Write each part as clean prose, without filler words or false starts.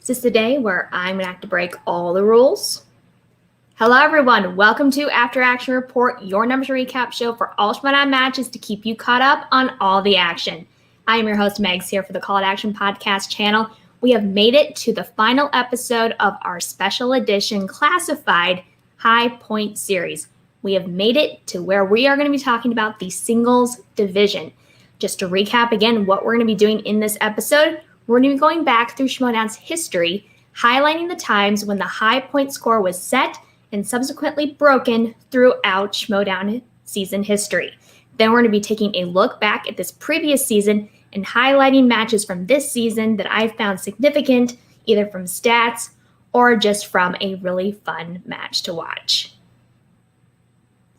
This is the day where I'm going to have to break all the rules. Hello, everyone. Welcome to After Action Report, your numbers recap show for all Schmoedown matches to keep you caught up on all the action. I am your host, Megs, here for the Call to Action podcast channel. We have made it to the final episode of our special edition classified High Point series. We have made it to where we are going to be talking about the singles division. Just to recap again what we're going to be doing in this episode, we're going to be going back through Schmoedown's history, highlighting the times when the high point score was set and subsequently broken throughout Schmoedown season history. Then we're going to be taking a look back at this previous season and highlighting matches from this season that I've found significant, either from stats or just from a really fun match to watch.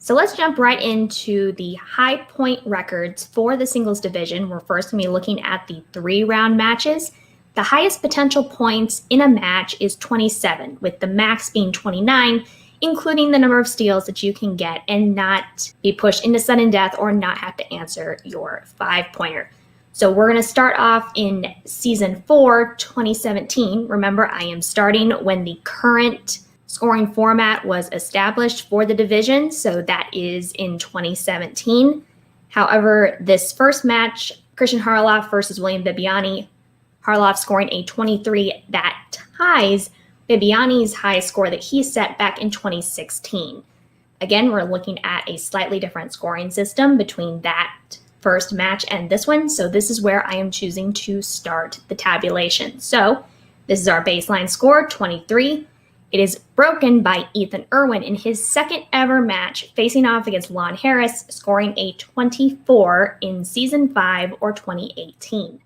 So let's jump right into the high point records for the singles division. We're first going to be looking at the 3-round matches. The highest potential points in a match is 27, with the max being 29, including the number of steals that you can get and not be pushed into sudden death or not have to answer your 5-pointer. So we're going to start off in Season 4, 2017. Remember, I am starting when the current scoring format was established for the division, so that is in 2017. However, this first match, Christian Harloff versus William Bibbiani, Harloff scoring a 23 that ties Bibbiani's high score that he set back in 2016. Again, we're looking at a slightly different scoring system between that first match and this one, so this is where I am choosing to start the tabulation. So this is our baseline score, 23. It is broken by Ethan Irwin in his second ever match, facing off against Lon Harris, scoring a 24 in Season 5 or 2018.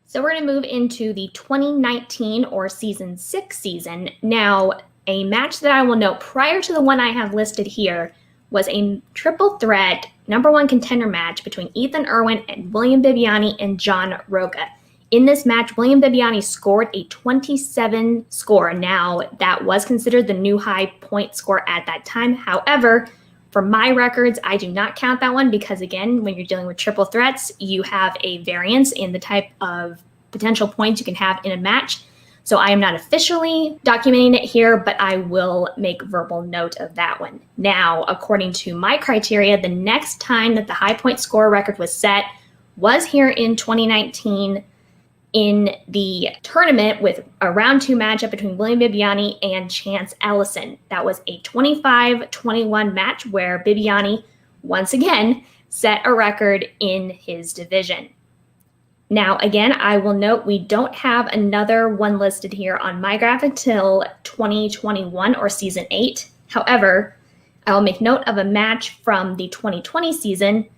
So we're going to move into the 2019 or Season 6 season. Now, a match that I will note prior to the one I have listed here was a triple threat number 1 contender match between Ethan Irwin and William Bibbiani and John Roca. In this match, William Bibbiani scored a 27 score. Now, that was considered the new high point score at that time. However, for my records, I do not count that one because, again, when you're dealing with triple threats, you have a variance in the type of potential points you can have in a match. So I am not officially documenting it here, but I will make verbal note of that one. Now, according to my criteria, the next time that the high point score record was set was here in 2019 in the tournament with a round 2 matchup between William Bibbiani and Chance Ellison. That was a 25-21 match where Bibbiani, once again, set a record in his division. Now, again, I will note we don't have another one listed here on my graph until 2021 or Season 8. However, I will make note of a match from the 2020 season,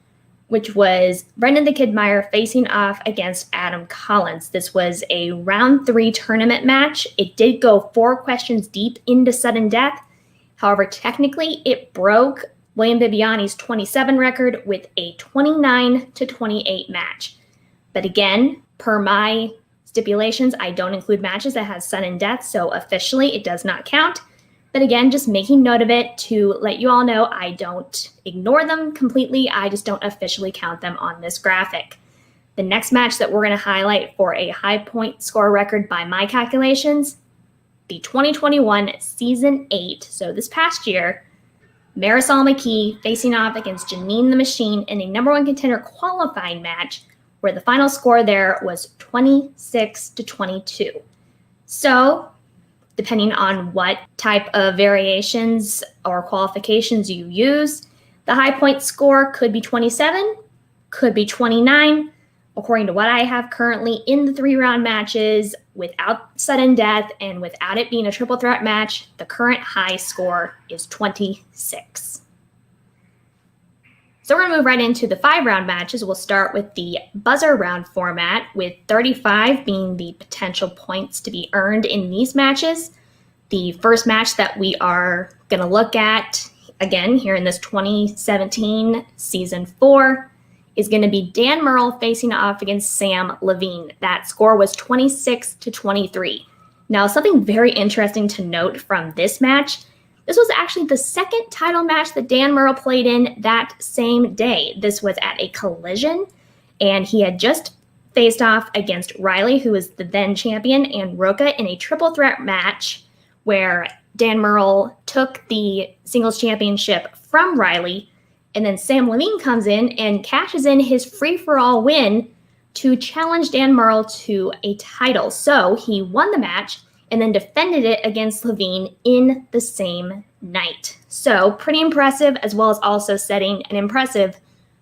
which was Brendan the Kid Meyer facing off against Adam Collins. This was a round 3 tournament match. It did go 4 questions deep into sudden death. However, technically it broke William Bibbiani's 27 record with a 29-28 match. But again, per my stipulations, I don't include matches that have sudden death, so officially it does not count. But again, just making note of it to let you all know I don't ignore them completely. I just don't officially count them on this graphic. The next match that we're going to highlight for a high point score record by my calculations, the 2021 Season 8, so this past year, Marisol McKee facing off against Janine the Machine in a number 1 contender qualifying match where the final score there was 26-22. So, depending on what type of variations or qualifications you use, the high point score could be 27, could be 29, according to what I have currently in the 3-round matches without sudden death and without it being a triple threat match. The current high score is 26. So we're going to move right into the 5-round matches. We'll start with the buzzer round format, with 35 being the potential points to be earned in these matches. The first match that we are going to look at, again, here in this 2017 Season 4, is going to be Dan Murrell facing off against Sam Levine. That score was 26-23. Now, something very interesting to note from this match, this was actually the second title match that Dan Murrell played in that same day. This was at a Collision, and he had just faced off against Riley, who is the then champion, and Roca in a triple threat match where Dan Murrell took the singles championship from Riley, and then Sam Levine comes in and cashes in his free-for-all win to challenge Dan Murrell to a title. So he won the match and then defended it against Levine in the same night. So pretty impressive, as well as also setting an impressive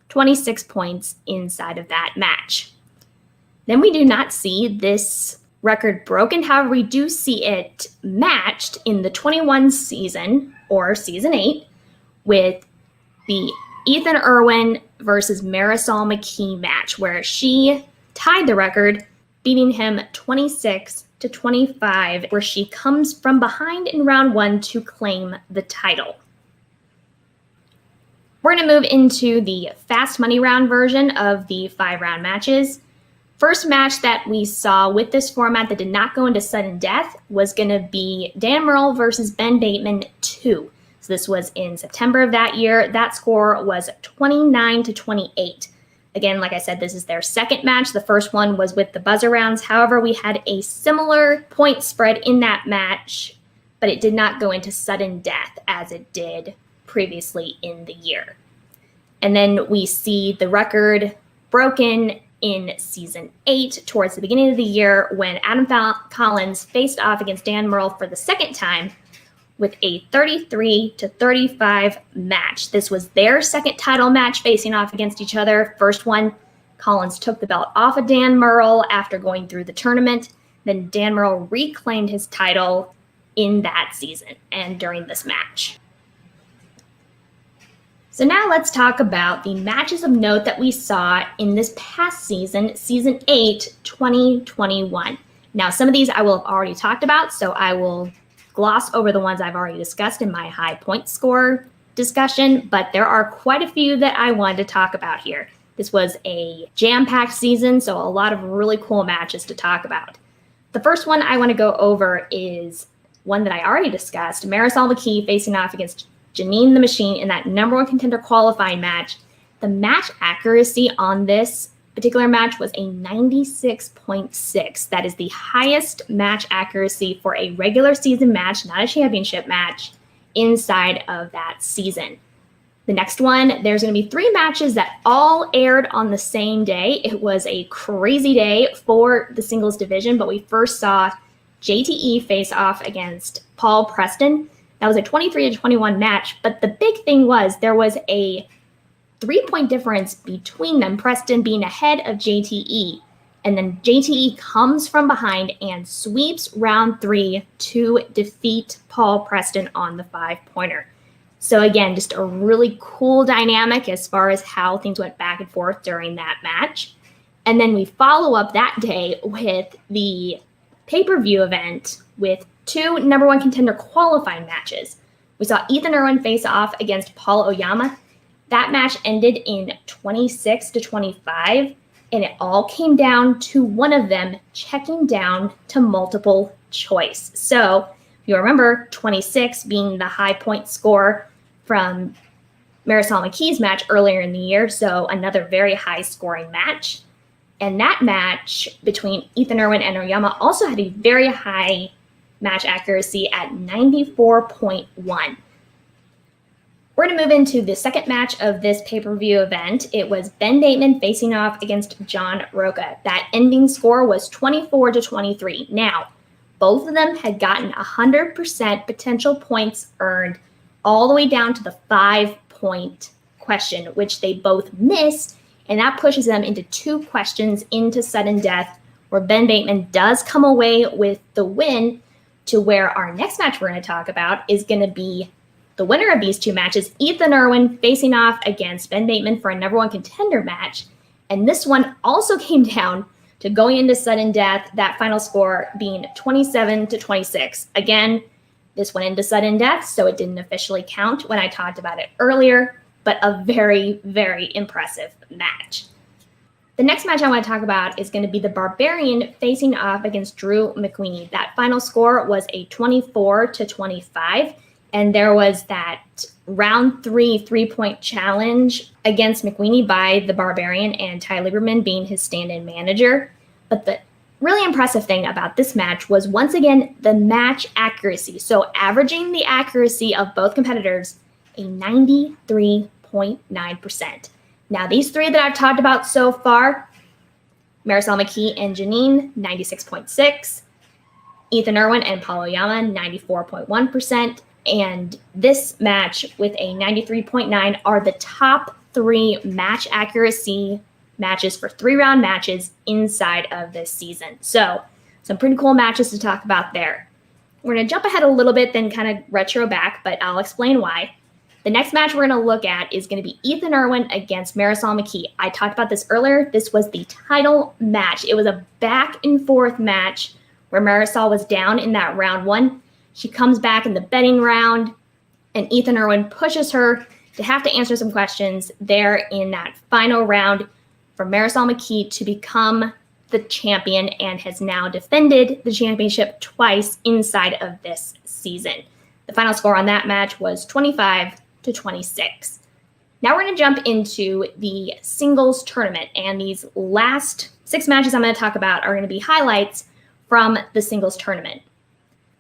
26 points inside of that match. Then we do not see this record broken. However, we do see it matched in the 21 season, or season 8, with the Ethan Irwin versus Marisol McKee match, where she tied the record, beating him 26-25, where she comes from behind in round 1 to claim the title. We're going to move into the fast money round version of the 5-round matches. First match that we saw with this format that did not go into sudden death was going to be Dan Murrell versus Ben Bateman 2. So this was in September of that year. That score was 29-28. Again, like I said, this is their second match. The first one was with the buzzer rounds. However, we had a similar point spread in that match, but it did not go into sudden death as it did previously in the year. And then we see the record broken in season 8 towards the beginning of the year when Adam Collins faced off against Dan Murrell for the second time with a 33-35 match. This was their second title match facing off against each other. First one, Collins took the belt off of Dan Murrell after going through the tournament. Then Dan Murrell reclaimed his title in that season and during this match. So now let's talk about the matches of note that we saw in this past season, season 8, 2021. Now, some of these I will have already talked about, so I will gloss over the ones I've already discussed in my high point score discussion, but there are quite a few that I wanted to talk about here. This was a jam-packed season, so a lot of really cool matches to talk about. The first one I want to go over is one that I already discussed, Marisol McKee facing off against Janine the Machine in that number 1 contender qualifying match. The match accuracy on this particular match was a 96.6. That is the highest match accuracy for a regular season match, not a championship match, inside of that season. The next one, there's going to be 3 matches that all aired on the same day. It was a crazy day for the singles division, but we first saw JTE face off against Paul Preston. That was a 23-21 match, but the big thing was there was a 3-point difference between them, Preston being ahead of JTE, and then JTE comes from behind and sweeps round 3 to defeat Paul Preston on the 5-pointer. So again, just a really cool dynamic as far as how things went back and forth during that match. And then we follow up that day with the pay-per-view event with 2 number 1 contender qualifying matches. We saw Ethan Irwin face off against Paul Oyama. That match ended in 26-25, and it all came down to one of them checking down to multiple choice. So if you remember, 26 being the high point score from Marisol McKee's match earlier in the year, so another very high scoring match. And that match between Ethan Irwin and Oyama also had a very high match accuracy at 94.1. We're going to move into the second match of this pay-per-view event. It was Ben Bateman facing off against John Roca. That ending score was 24-23. Now, both of them had gotten 100% potential points earned all the way down to the 5-point question, which they both missed, and that pushes them into 2 questions into sudden death, where Ben Bateman does come away with the win, to where our next match we're going to talk about is going to be the winner of these 2 matches, Ethan Irwin facing off against Ben Bateman for a number 1 contender match. And this one also came down to going into sudden death, that final score being 27-26. Again, this went into sudden death, so it didn't officially count when I talked about it earlier, but a very, very impressive match. The next match I want to talk about is going to be the Barbarian facing off against Drew McQueen. That final score was a 24-25. And there was that round 3 3-point challenge against McWeeny by the Barbarian and Ty Lieberman being his stand-in manager. But the really impressive thing about this match was, once again, the match accuracy. So averaging the accuracy of both competitors, a 93.9%. Now, these three that I've talked about so far, Marisol McKee and Janine, 96.6. Ethan Irwin and Paul Oyama, 94.1%. And this match with a 93.9 are the top 3 match accuracy matches for 3-round matches inside of this season. So some pretty cool matches to talk about there. We're going to jump ahead a little bit, then kind of retro back, but I'll explain why. The next match we're going to look at is going to be Ethan Irwin against Marisol McKee. I talked about this earlier. This was the title match. It was a back and forth match where Marisol was down in that round 1. She comes back in the betting round, and Ethan Irwin pushes her to have to answer some questions there in that final round for Marisol McKee to become the champion, and has now defended the championship twice inside of this season. The final score on that match was 25-26. Now we're going to jump into the singles tournament, and these last 6 matches I'm going to talk about are going to be highlights from the singles tournament.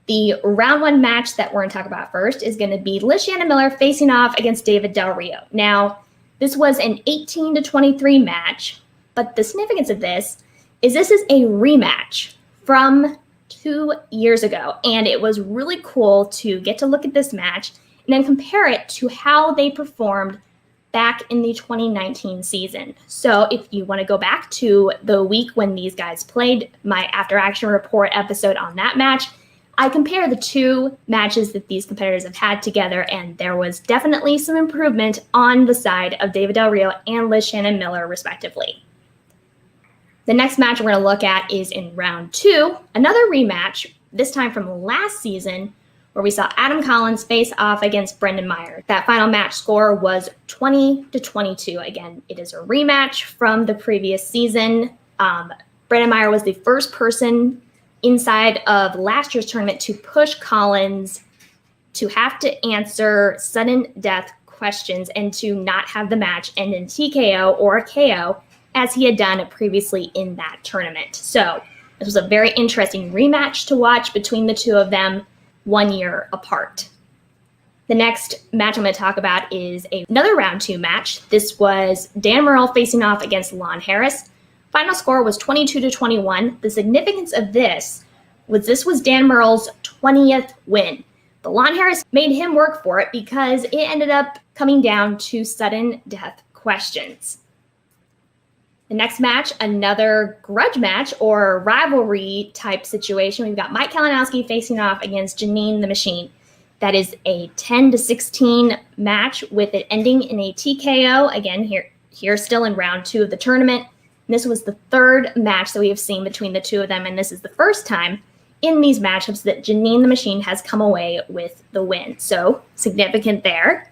The round 1 match that we're going to talk about first is going to be Liz Shannon Miller facing off against David Del Rio. Now, this was an 18-23 match, but the significance of this is a rematch from 2 years ago, and it was really cool to get to look at this match and then compare it to how they performed back in the 2019 season. So if you want to go back to the week when these guys played, my After Action Report episode on that match, I compare the 2 matches that these competitors have had together, and there was definitely some improvement on the side of David Del Rio and Liz Shannon Miller, respectively. The next match we're going to look at is in round 2, another rematch, this time from last season, where we saw Adam Collins face off against Brendan Meyer. That final match score was 20-22. Again, it is a rematch from the previous season. Brendan Meyer was the first person inside of last year's tournament to push Collins to have to answer sudden death questions and to not have the match end in TKO or a KO, as he had done previously in that tournament. So this was a very interesting rematch to watch between the 2 of them, 1 year apart. The next match I'm going to talk about is another round 2 match. This was Dan Murrell facing off against Lon Harris. Final score was 22-21. The significance of this was Dan Murrell's 20th win. But Lon Harris made him work for it because it ended up coming down to sudden death questions. The next match, another grudge match or rivalry type situation. We've got Mike Kalinowski facing off against Janine the Machine. That is a 10-16 match with it ending in a TKO. Again, here still in round 2 of the tournament. And this was the 3rd match that we have seen between the 2 of them, and this is the first time in these matchups that Janine the Machine has come away with the win. So significant there.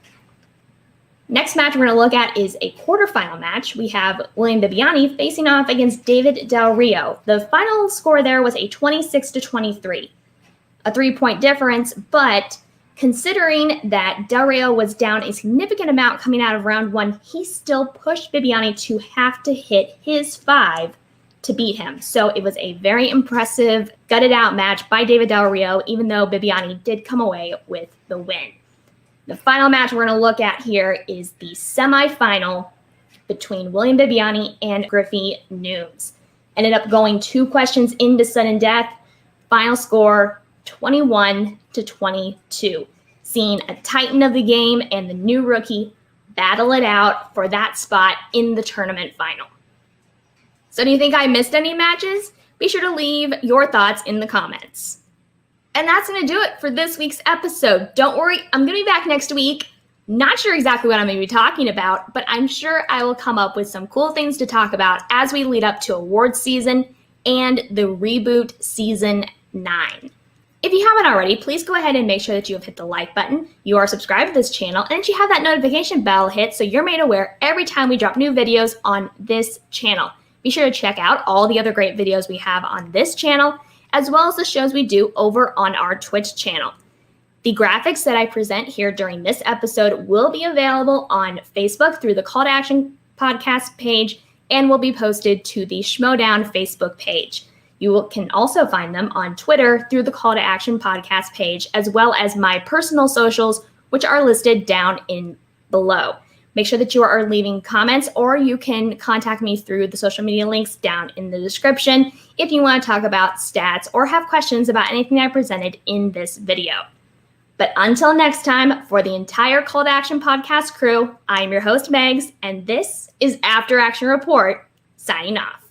Next match we're going to look at is a quarterfinal match. We have William Bibbiani facing off against David Del Rio. The final score there was a 26-23, a 3-point difference, but considering that Del Rio was down a significant amount coming out of round 1, he still pushed Bibbiani to have to hit his 5 to beat him. So it was a very impressive, gutted out match by David Del Rio, even though Bibbiani did come away with the win. The final match we're going to look at here is the semifinal between William Bibbiani and Griffey Nooms. Ended up going 2 questions into sudden death. Final score 21-22. Seeing a titan of the game and the new rookie battle it out for that spot in the tournament final. So do you think I missed any matches? Be sure to leave your thoughts in the comments. And that's going to do it for this week's episode. Don't worry, I'm going to be back next week. Not sure exactly what I'm going to be talking about, but I'm sure I will come up with some cool things to talk about as we lead up to awards season and the reboot season 9. If you haven't already, please go ahead and make sure that you have hit the like button, you are subscribed to this channel, and that you have that notification bell hit so you're made aware every time we drop new videos on this channel. Be sure to check out all the other great videos we have on this channel, as well as the shows we do over on our Twitch channel. The graphics that I present here during this episode will be available on Facebook through the Call to Action podcast page and will be posted to the Schmodown Facebook page. You can also find them on Twitter through the Call to Action podcast page, as well as my personal socials, which are listed down in below. Make sure that you are leaving comments, or you can contact me through the social media links down in the description if you want to talk about stats or have questions about anything I presented in this video. But until next time, for the entire Call to Action podcast crew, I am your host, Megs, and this is After Action Report, signing off.